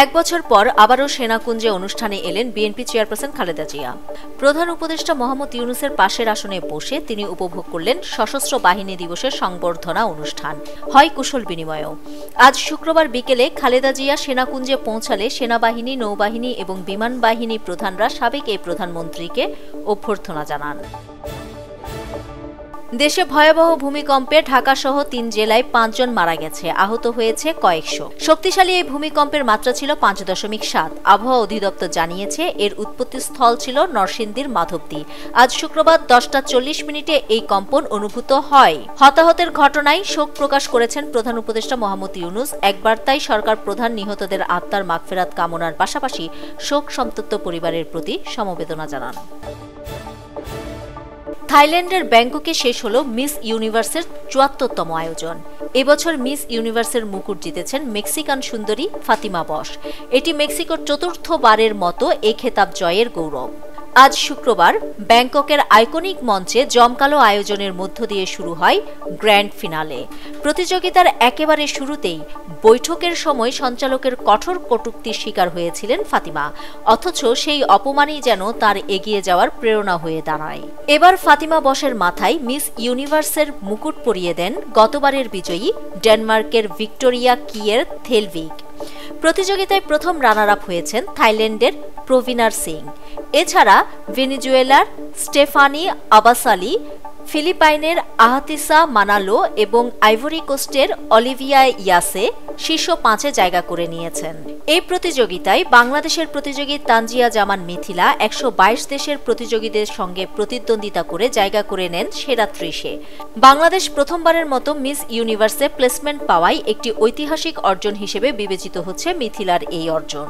এক বছর পর আবারও সেনাকুঞ্জে অনুষ্ঠানে এলেন বিএনপি চেয়ারপারসন খালেদা জিয়া। প্রধান উপদেষ্টা মোহাম্মদ ইউনূসের পাশের আসনে বসে তিনি উপভোগ করলেন সশস্ত্র বাহিনী দিবসের সংবর্ধনা অনুষ্ঠান, হয় কুশল বিনিময়েও। আজ শুক্রবার বিকেলে খালেদা জিয়া সেনাকুঞ্জে পৌঁছালে সেনাবাহিনী, নৌবাহিনী এবং বিমান বাহিনী প্রধানরা সাবেক এই প্রধানমন্ত্রীকে অভ্যর্থনা জানান। দেশে ভয়াবহ ভূমিকম্পে ঢাকাসহ ৩ জেলায় ৫ জন মারা গেছে, আহত হয়েছে কয়েকশো। শক্তিশালী এই ভূমিকম্পের মাত্রা ছিল ৫.৭। আবহাওয়া অধিদপ্তর জানিয়েছে এর উৎপত্তিস্থল ছিল নরসিংদীর মাধবদী। আজ শুক্রবার ১০টা ৪০ এই কম্পন অনুভূত হয়। হতাহতের ঘটনায় শোক প্রকাশ করেছেন প্রধান উপদেষ্টা মোহাম্মদ ইউনূস। এক বার্তায় সরকার প্রধান নিহতদের আত্মার মাগফিরাত কামনার পাশাপাশি শোক সন্তপ্ত পরিবারের প্রতি সমবেদনা জানান। থাইল্যান্ডের ব্যাংককে শেষ হল মিস ইউনিভার্সের ৭৪তম আয়োজন। এবছর মিস ইউনিভার্সের মুকুট জিতেছেন মেক্সিকান সুন্দরী ফাতিমা বশ। এটি মেক্সিকোর ৪র্থবারের মতো এই খেতাব জয়ের গৌরব। আজ শুক্রবার ব্যাংককের আইকনিক মঞ্চে জমকালো আয়োজনের মধ্য দিয়ে শুরু হয় গ্র্যান্ড ফিনালে। প্রতিযোগিতার একেবারে শুরুতেই বৈঠকের সময় সঞ্চালকের কঠোর কটূক্তির শিকার হয়েছিলেন ফাতিমা, অথচ সেই অপমানই যেন তার এগিয়ে যাওয়ার প্রেরণা হয়ে দাঁড়ায়। এবার ফাতিমা বশের মাথায় মিস ইউনিভার্সের মুকুট পরিয়ে দেন গতবারের বিজয়ী ডেনমার্কের ভিক্টোরিয়া কিয়ের থেলভিক। প্রতিযোগিতায় প্রথম রানার আপ হয়েছেন থাইল্যান্ডের প্রভিনার সিং। এছাড়া ভেনেজুয়েলার স্টেফানি আবাসালি, ফিলিপাইনের আহাতিসা মানালো এবং আইভরি কোস্টের অলিভিয়া ইয়াসে শীর্ষ ৫-এ জায়গা করে নিয়েছেন। এই প্রতিযোগিতায় বাংলাদেশের প্রতিযোগী তানজিয়া জামান মিথিলা ১২২ দেশের প্রতিযোগীদের সঙ্গে প্রতিদ্বন্দ্বিতা করে জায়গা করে নেন সেরা ৩০-এ। বাংলাদেশ প্রথমবারের মতো মিস ইউনিভার্সে প্লেসমেন্ট পাওয়ায় একটি ঐতিহাসিক অর্জন হিসেবে বিবেচিত হচ্ছে মিথিলার এই অর্জন।